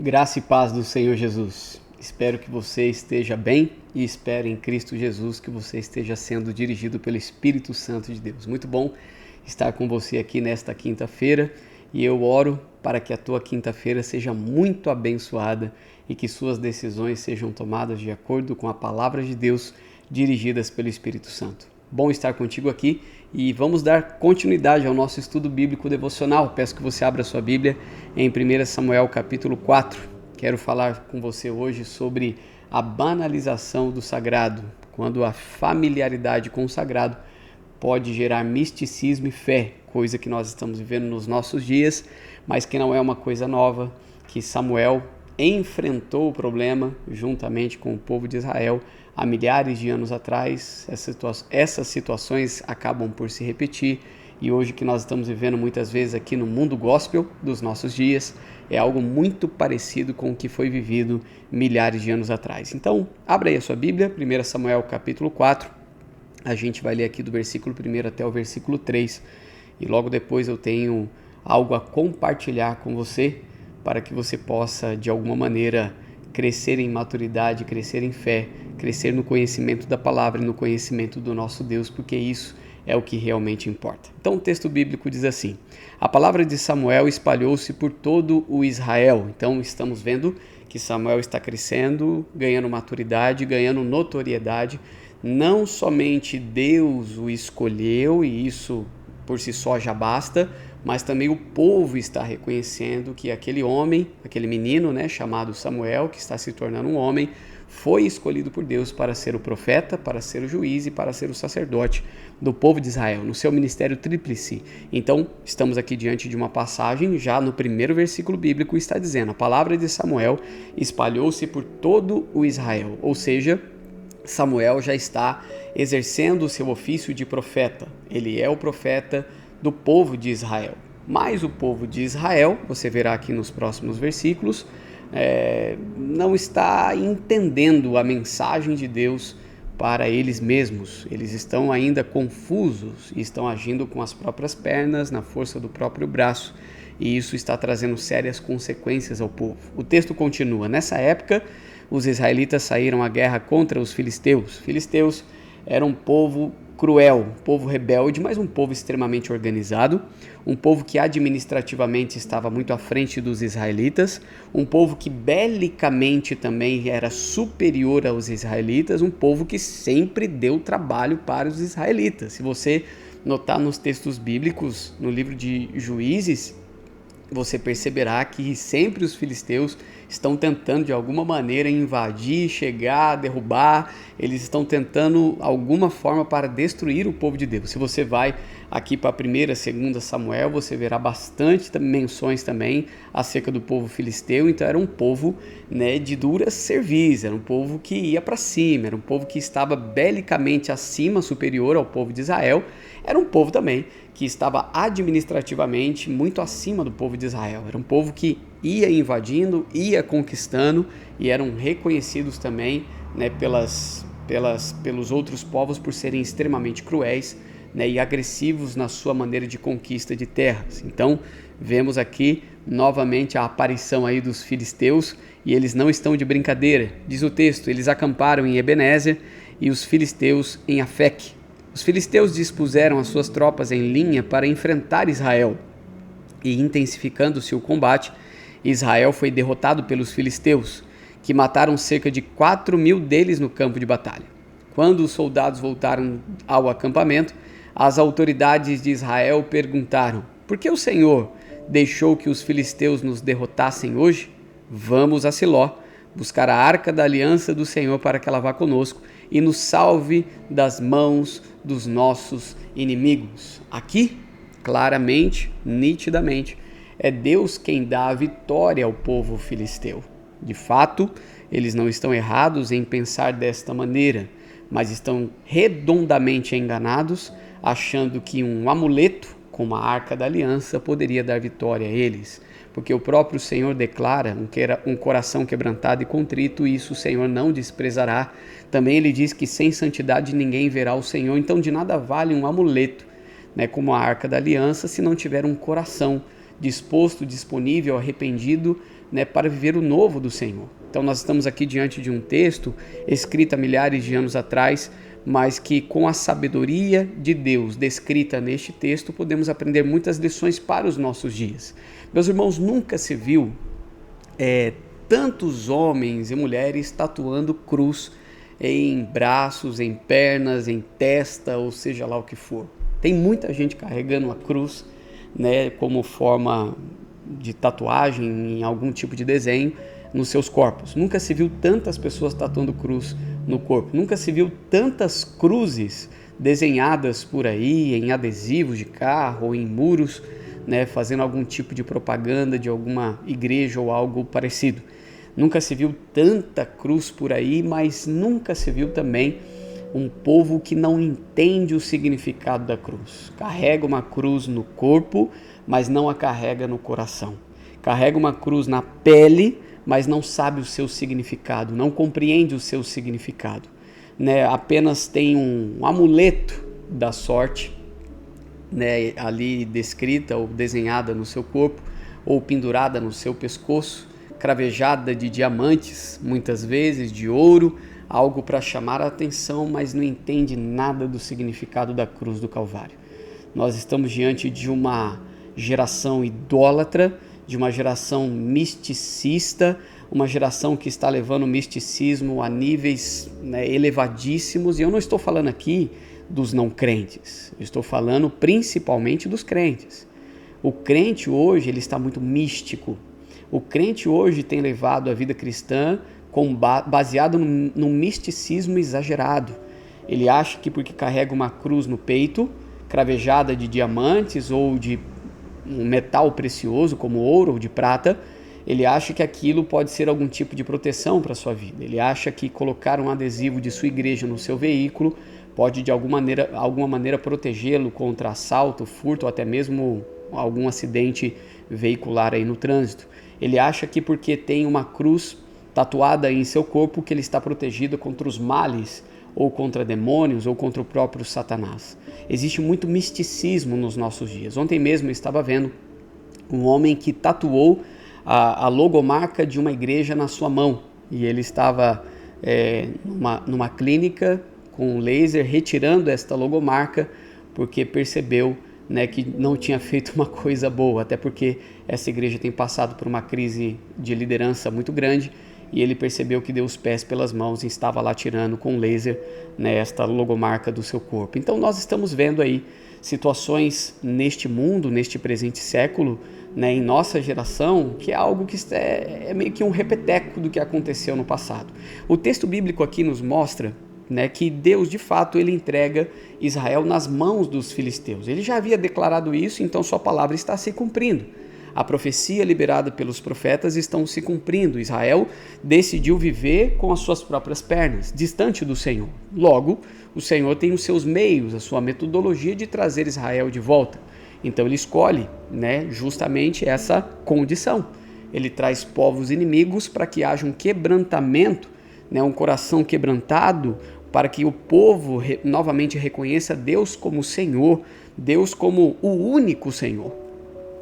Graça e paz do Senhor Jesus. Espero que você esteja bem e espero em Cristo Jesus que você esteja sendo dirigido pelo Espírito Santo de Deus. Muito bom estar com você aqui nesta quinta-feira e eu oro para que a tua quinta-feira seja muito abençoada e que suas decisões sejam tomadas de acordo com a palavra de Deus dirigidas pelo Espírito Santo. Bom estar contigo aqui e vamos dar continuidade ao nosso estudo bíblico devocional. Peço que você abra sua Bíblia em 1 Samuel capítulo 4. Quero falar com você hoje sobre a banalização do sagrado, quando a familiaridade com o sagrado pode gerar misticismo e fé, coisa que nós estamos vivendo nos nossos dias, mas que não é uma coisa nova, que Samuel enfrentou o problema juntamente com o povo de Israel há milhares de anos atrás. Essas situações acabam por se repetir e hoje que nós estamos vivendo muitas vezes aqui no mundo gospel dos nossos dias é algo muito parecido com o que foi vivido milhares de anos atrás. Então, abra aí a sua Bíblia, 1 Samuel capítulo 4, a gente vai ler aqui do versículo 1 até o versículo 3 e logo depois eu tenho algo a compartilhar com você para que você possa de alguma maneira crescer em maturidade, crescer em fé, crescer no conhecimento da palavra e no conhecimento do nosso Deus, porque isso é o que realmente importa. Então o texto bíblico diz assim: a palavra de Samuel espalhou-se por todo o Israel. Então estamos vendo que Samuel está crescendo, ganhando maturidade, ganhando notoriedade. Não somente Deus o escolheu e isso por si só já basta, mas também o povo está reconhecendo que aquele homem, aquele menino, chamado Samuel, que está se tornando um homem, foi escolhido por Deus para ser o profeta, para ser o juiz e para ser o sacerdote do povo de Israel, no seu ministério tríplice. Então, estamos aqui diante de uma passagem, já no primeiro versículo bíblico está dizendo: a palavra de Samuel espalhou-se por todo o Israel, ou seja, Samuel já está exercendo o seu ofício de profeta. Ele é o profeta do povo de Israel. Mas o povo de Israel, você verá aqui nos próximos versículos, não está entendendo a mensagem de Deus para eles mesmos. Eles estão ainda confusos e estão agindo com as próprias pernas, na força do próprio braço. E isso está trazendo sérias consequências ao povo. O texto continua: nessa época, os israelitas saíram à guerra contra os filisteus. Filisteus eram um povo cruel, um povo rebelde, mas um povo extremamente organizado, um povo que administrativamente estava muito à frente dos israelitas, um povo que belicamente também era superior aos israelitas, um povo que sempre deu trabalho para os israelitas. Se você notar nos textos bíblicos, no livro de Juízes, você perceberá que sempre os filisteus estão tentando de alguma maneira invadir, chegar, derrubar. Eles estão tentando alguma forma para destruir o povo de Deus. Se você vai aqui para 1ª, 2ª Samuel, você verá bastante menções também acerca do povo filisteu. Então era um povo de dura cerviz, era um povo que ia para cima, era um povo que estava belicamente acima, superior ao povo de Israel. Era um povo também que estava administrativamente muito acima do povo de Israel. Era um povo que ia invadindo, ia conquistando e eram reconhecidos também pelos outros povos por serem extremamente cruéis e agressivos na sua maneira de conquista de terras. Então vemos aqui novamente a aparição aí dos filisteus e eles não estão de brincadeira. Diz o texto: eles acamparam em Ebenezer e os filisteus em Afeque. Os filisteus dispuseram as suas tropas em linha para enfrentar Israel e, intensificando-se o combate, Israel foi derrotado pelos filisteus, que mataram cerca de 4.000 deles no campo de batalha. Quando os soldados voltaram ao acampamento, as autoridades de Israel perguntaram: por que o Senhor deixou que os filisteus nos derrotassem hoje? Vamos a Siló buscar a arca da aliança do Senhor para que ela vá conosco e nos salve das mãos dos nossos inimigos. Aqui, claramente, nitidamente, é Deus quem dá a vitória ao povo filisteu. De fato, eles não estão errados em pensar desta maneira, mas estão redondamente enganados, achando que um amuleto, como a arca da aliança, poderia dar vitória a eles. Porque o próprio Senhor declara um coração quebrantado e contrito, e isso o Senhor não desprezará. Também ele diz que sem santidade ninguém verá o Senhor. Então de nada vale um amuleto, como a arca da aliança, se não tiver um coração disposto, disponível, arrependido, né, para viver o novo do Senhor. Então nós estamos aqui diante de um texto escrito há milhares de anos atrás, mas que com a sabedoria de Deus descrita neste texto, podemos aprender muitas lições para os nossos dias. Meus irmãos, nunca se viu tantos homens e mulheres tatuando cruz em braços, em pernas, em testa, ou seja lá o que for. Tem muita gente carregando a cruz, né, como forma de tatuagem em algum tipo de desenho nos seus corpos. Nunca se viu tantas pessoas tatuando cruz no corpo. Nunca se viu tantas cruzes desenhadas por aí em adesivos de carro ou em muros, né, fazendo algum tipo de propaganda de alguma igreja ou algo parecido. Nunca se viu tanta cruz por aí, mas nunca se viu também um povo que não entende o significado da cruz. Carrega uma cruz no corpo, mas não a carrega no coração. Carrega uma cruz na pele, mas não sabe o seu significado, não compreende o seu significado, né? Apenas tem um amuleto da sorte, né, ali descrita ou desenhada no seu corpo, ou pendurada no seu pescoço, cravejada de diamantes, muitas vezes de ouro, algo para chamar a atenção, mas não entende nada do significado da cruz do Calvário. Nós estamos diante de uma geração idólatra, de uma geração misticista, uma geração que está levando o misticismo a níveis, né, elevadíssimos, e eu não estou falando aqui dos não crentes, eu estou falando principalmente dos crentes. O crente hoje ele está muito místico. O crente hoje tem levado a vida cristã baseado num misticismo exagerado. Ele acha que porque carrega uma cruz no peito, cravejada de diamantes ou de um metal precioso como ouro ou de prata, ele acha que aquilo pode ser algum tipo de proteção para a sua vida. Ele acha que colocar um adesivo de sua igreja no seu veículo pode de alguma maneira protegê-lo contra assalto, furto ou até mesmo algum acidente veicular aí no trânsito. Ele acha que porque tem uma cruz tatuada em seu corpo que ele está protegido contra os males ou contra demônios ou contra o próprio Satanás. Existe muito misticismo nos nossos dias. Ontem mesmo eu estava vendo um homem que tatuou a logomarca de uma igreja na sua mão e ele estava numa clínica com um laser retirando esta logomarca porque percebeu, né, que não tinha feito uma coisa boa, até porque essa igreja tem passado por uma crise de liderança muito grande e ele percebeu que deu os pés pelas mãos e estava lá tirando com laser, né, esta logomarca do seu corpo. Então nós estamos vendo aí situações neste mundo, neste presente século, né, em nossa geração, que é algo que é meio que um repeteco do que aconteceu no passado. O texto bíblico aqui nos mostra, né, que Deus de fato ele entrega Israel nas mãos dos filisteus. Ele já havia declarado isso, então sua palavra está se cumprindo. A profecia liberada pelos profetas estão se cumprindo. Israel decidiu viver com as suas próprias pernas, distante do Senhor. Logo, o Senhor tem os seus meios, a sua metodologia de trazer Israel de volta. Então ele escolhe, né, justamente essa condição. Ele traz povos inimigos para que haja um quebrantamento, né, um coração quebrantado, para que o povo novamente reconheça Deus como Senhor, Deus como o único Senhor.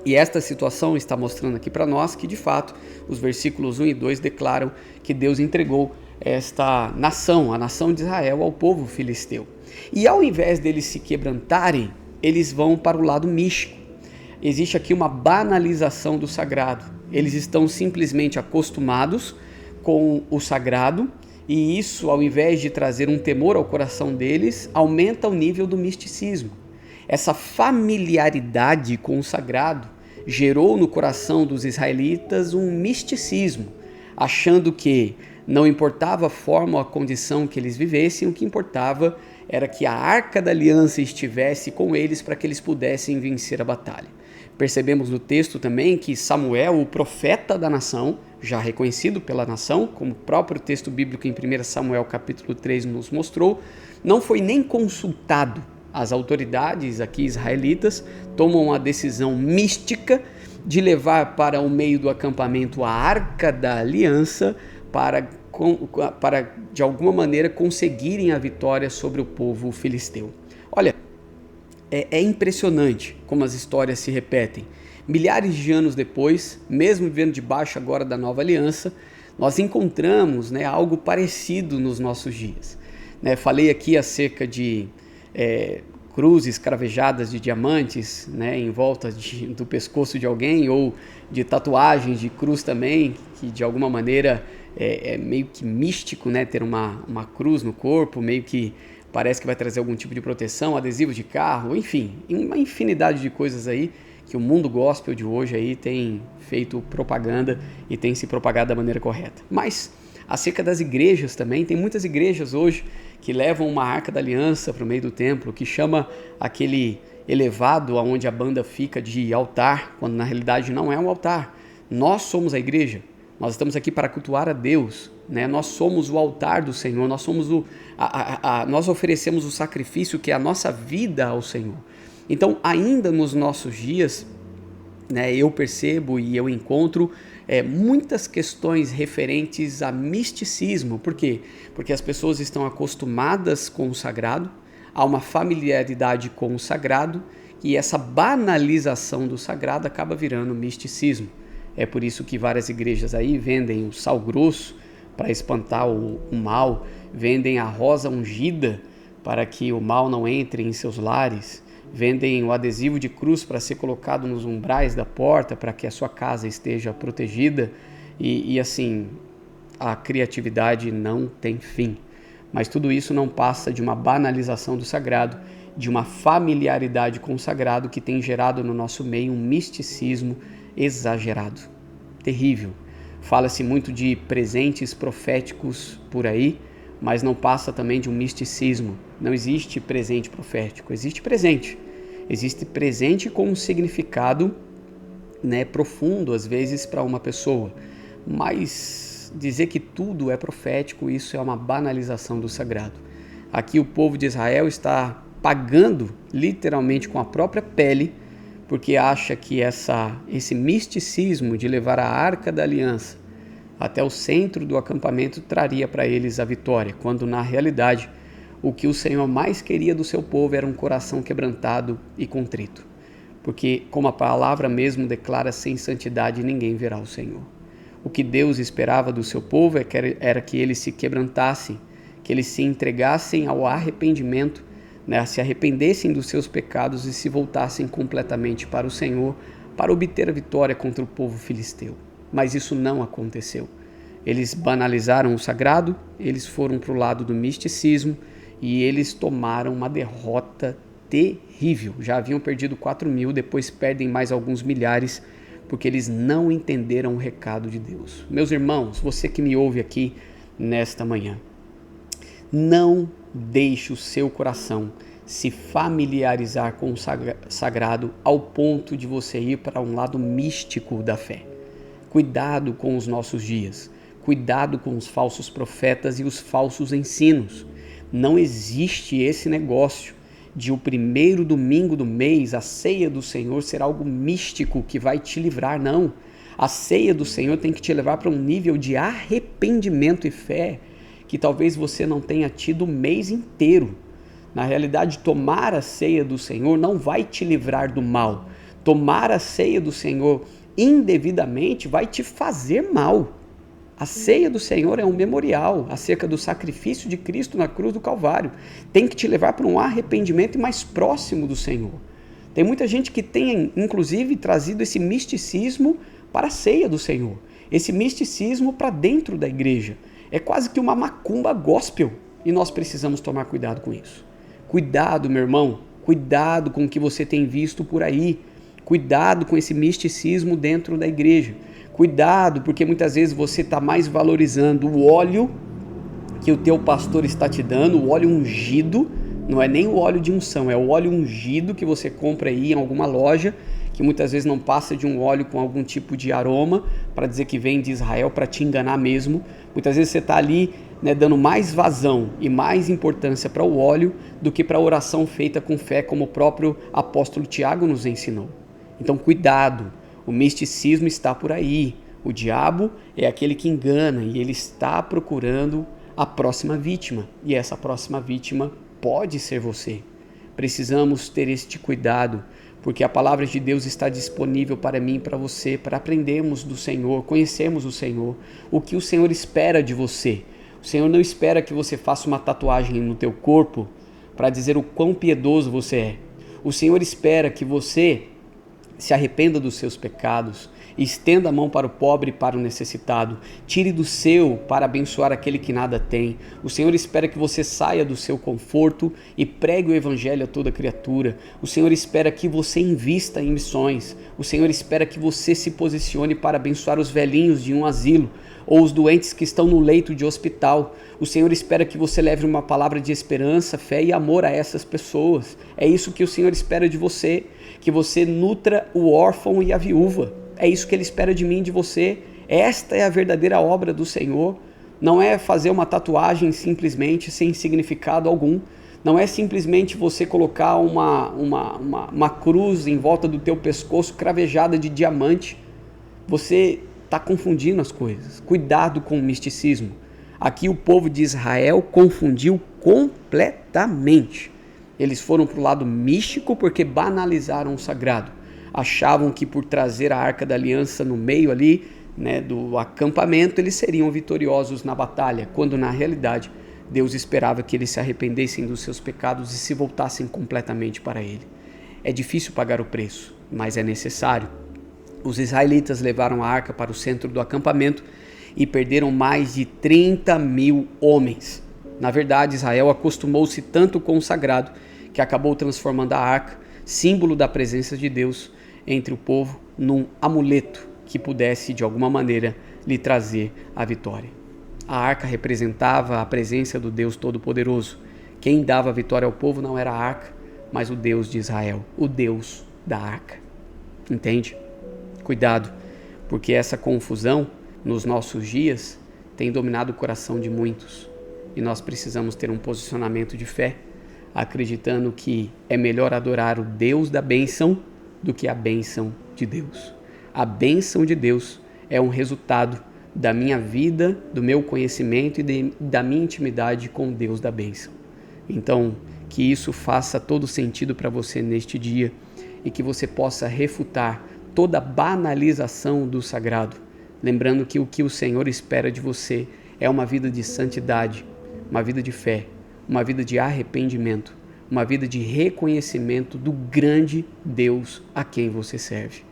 E esta situação está mostrando aqui para nós que, de fato, os versículos 1 e 2 declaram que Deus entregou esta nação, a nação de Israel, ao povo filisteu. E ao invés deles se quebrantarem, eles vão para o lado místico. Existe aqui uma banalização do sagrado. Eles estão simplesmente acostumados com o sagrado, e isso, ao invés de trazer um temor ao coração deles, aumenta o nível do misticismo. Essa familiaridade com o sagrado gerou no coração dos israelitas um misticismo, achando que não importava a forma ou a condição que eles vivessem, o que importava era que a arca da aliança estivesse com eles para que eles pudessem vencer a batalha. Percebemos no texto também que Samuel, o profeta da nação, já reconhecido pela nação, como o próprio texto bíblico em 1 Samuel capítulo 3 nos mostrou, não foi nem consultado. As autoridades aqui israelitas tomam a decisão mística de levar para o meio do acampamento a arca da aliança para de alguma maneira conseguirem a vitória sobre o povo filisteu. Olha, é impressionante como as histórias se repetem. milhares de anos depois, mesmo vivendo debaixo agora da nova aliança, nós encontramos, né, algo parecido nos nossos dias. Né, falei aqui acerca de cruzes cravejadas de diamantes, né, em volta do pescoço de alguém, ou de tatuagens de cruz também, que de alguma maneira é meio que místico, né, ter uma cruz no corpo, meio que parece que vai trazer algum tipo de proteção, adesivo de carro, enfim, uma infinidade de coisas aí que o mundo gospel de hoje aí tem feito propaganda e tem se propagado da maneira correta. Mas acerca das igrejas também, tem muitas igrejas hoje que levam uma arca da aliança para o meio do templo, que chama aquele elevado onde a banda fica de altar, quando na realidade não é um altar. Nós somos a igreja, nós estamos aqui para cultuar a Deus, né? Nós somos o altar do Senhor, nós somos nós oferecemos o sacrifício que é a nossa vida ao Senhor. Então, ainda nos nossos dias, né, eu percebo e eu encontro muitas questões referentes a misticismo. Por quê? Porque as pessoas estão acostumadas com o sagrado, há uma familiaridade com o sagrado, e essa banalização do sagrado acaba virando misticismo. É por isso que várias igrejas aí vendem o sal grosso para espantar o mal, vendem a rosa ungida para que o mal não entre em seus lares, vendem o adesivo de cruz para ser colocado nos umbrais da porta para que a sua casa esteja protegida e assim, a criatividade não tem fim. Mas tudo isso não passa de uma banalização do sagrado, de uma familiaridade com o sagrado que tem gerado no nosso meio um misticismo exagerado. Terrível. Fala-se muito de presentes proféticos por aí, mas não passa também de um misticismo. Não existe presente profético, existe presente. Existe presente com um significado, né, profundo, às vezes, para uma pessoa. Mas dizer que tudo é profético, isso é uma banalização do sagrado. Aqui o povo de Israel está pagando, literalmente, com a própria pele, porque acha que esse misticismo de levar a Arca da Aliança até o centro do acampamento traria para eles a vitória, quando na realidade o que o Senhor mais queria do seu povo era um coração quebrantado e contrito. Porque, como a palavra mesmo declara, sem santidade ninguém verá o Senhor. O que Deus esperava do seu povo era que eles se quebrantassem, que eles se entregassem ao arrependimento, né, se arrependessem dos seus pecados e se voltassem completamente para o Senhor, para obter a vitória contra o povo filisteu. Mas isso não aconteceu. Eles banalizaram o sagrado, eles foram para o lado do misticismo e eles tomaram uma derrota terrível. Já haviam perdido 4.000, depois perdem mais alguns milhares, porque eles não entenderam o recado de Deus. Meus irmãos, você que me ouve aqui nesta manhã, não deixe o seu coração se familiarizar com o sagrado ao ponto de você ir para um lado místico da fé. Cuidado com os nossos dias, cuidado com os falsos profetas e os falsos ensinos. Não existe esse negócio de o primeiro domingo do mês, a ceia do Senhor, ser algo místico que vai te livrar, não. A ceia do Senhor tem que te levar para um nível de arrependimento e fé que talvez você não tenha tido o mês inteiro. Na realidade, tomar a ceia do Senhor não vai te livrar do mal. Tomar a ceia do Senhor indevidamente vai te fazer mal. A ceia do Senhor é um memorial acerca do sacrifício de Cristo na cruz do Calvário. Tem que te levar para um arrependimento mais próximo do Senhor. Tem muita gente que tem, inclusive, trazido esse misticismo para a ceia do Senhor. Esse misticismo para dentro da igreja. É quase que uma macumba gospel. E nós precisamos tomar cuidado com isso. Cuidado, meu irmão. Cuidado com o que você tem visto por aí. Cuidado com esse misticismo dentro da igreja. Cuidado, porque muitas vezes você está mais valorizando o óleo que o teu pastor está te dando, o óleo ungido, não é nem o óleo de unção, é o óleo ungido que você compra aí em alguma loja, que muitas vezes não passa de um óleo com algum tipo de aroma, para dizer que vem de Israel, para te enganar mesmo. Muitas vezes você está ali, né, dando mais vazão e mais importância para o óleo do que para a oração feita com fé, como o próprio apóstolo Tiago nos ensinou. Então cuidado. O misticismo está por aí. O diabo é aquele que engana e ele está procurando a próxima vítima. E essa próxima vítima pode ser você. Precisamos ter este cuidado, porque a palavra de Deus está disponível para mim e para você, para aprendermos do Senhor, conhecermos o Senhor, o que o Senhor espera de você. O Senhor não espera que você faça uma tatuagem no teu corpo para dizer o quão piedoso você é. O Senhor espera que você se arrependa dos seus pecados, estenda a mão para o pobre e para o necessitado, tire do seu para abençoar aquele que nada tem. O Senhor espera que você saia do seu conforto e pregue o evangelho a toda criatura. O Senhor espera que você invista em missões. O Senhor espera que você se posicione para abençoar os velhinhos de um asilo ou os doentes que estão no leito de hospital. O Senhor espera que você leve uma palavra de esperança, fé e amor a essas pessoas. É isso que o Senhor espera de você, que você nutra o órfão e a viúva. É isso que Ele espera de mim e de você. Esta é a verdadeira obra do Senhor. Não é fazer uma tatuagem simplesmente sem significado algum. Não é simplesmente você colocar uma cruz em volta do teu pescoço cravejada de diamante. Você está confundindo as coisas. Cuidado com o misticismo. Aqui o povo de Israel confundiu completamente. Eles foram para o lado místico porque banalizaram o sagrado. Achavam que por trazer a Arca da Aliança no meio ali, do acampamento, eles seriam vitoriosos na batalha, quando na realidade Deus esperava que eles se arrependessem dos seus pecados e se voltassem completamente para Ele. É difícil pagar o preço, mas é necessário. Os israelitas levaram a arca para o centro do acampamento e perderam mais de 30 mil homens. Na verdade, Israel acostumou-se tanto com o sagrado que acabou transformando a arca, símbolo da presença de Deus entre o povo, num amuleto que pudesse de alguma maneira lhe trazer a vitória. A arca representava a presença do Deus Todo-Poderoso. Quem dava a vitória ao povo não era a arca, mas o Deus de Israel, o Deus da arca. Entende? Cuidado, porque essa confusão nos nossos dias tem dominado o coração de muitos e nós precisamos ter um posicionamento de fé, acreditando que é melhor adorar o Deus da bênção do que a bênção de Deus. A bênção de Deus é um resultado da minha vida, do meu conhecimento e da minha intimidade com o Deus da bênção. Então, que isso faça todo sentido para você neste dia e que você possa refutar toda banalização do sagrado, lembrando que o que o Senhor espera de você é uma vida de santidade, uma vida de fé, uma vida de arrependimento, uma vida de reconhecimento do grande Deus a quem você serve.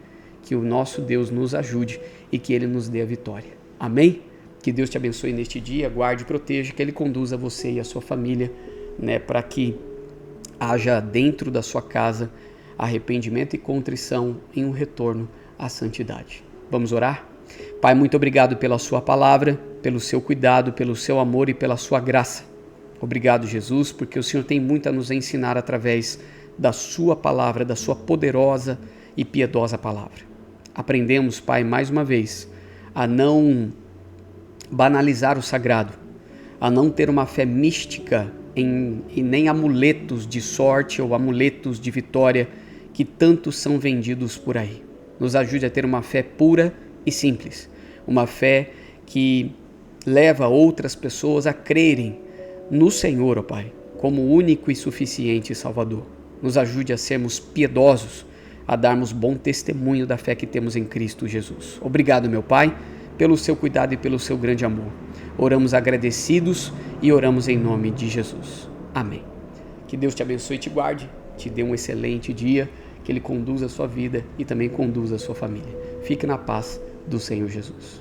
Que o nosso Deus nos ajude e que Ele nos dê a vitória. Amém? Que Deus te abençoe neste dia, guarde e proteja, que Ele conduza você e a sua família, para que haja dentro da sua casa arrependimento e contrição em um retorno à santidade. Vamos orar? Pai, muito obrigado pela sua palavra, pelo seu cuidado, pelo seu amor e pela sua graça. Obrigado, Jesus, porque o Senhor tem muito a nos ensinar através da sua palavra, da sua poderosa e piedosa palavra. Aprendemos, Pai, mais uma vez, a não banalizar o sagrado, a não ter uma fé mística e nem amuletos de sorte ou amuletos de vitória que tantos são vendidos por aí. Nos ajude a ter uma fé pura e simples, uma fé que leva outras pessoas a crerem no Senhor, ó Pai, como único e suficiente Salvador. Nos ajude a sermos piedosos, a darmos bom testemunho da fé que temos em Cristo Jesus. Obrigado, meu Pai, pelo seu cuidado e pelo seu grande amor. Oramos agradecidos e oramos em nome de Jesus. Amém. Que Deus te abençoe e te guarde, te dê um excelente dia, que Ele conduza a sua vida e também conduza a sua família. Fique na paz do Senhor Jesus.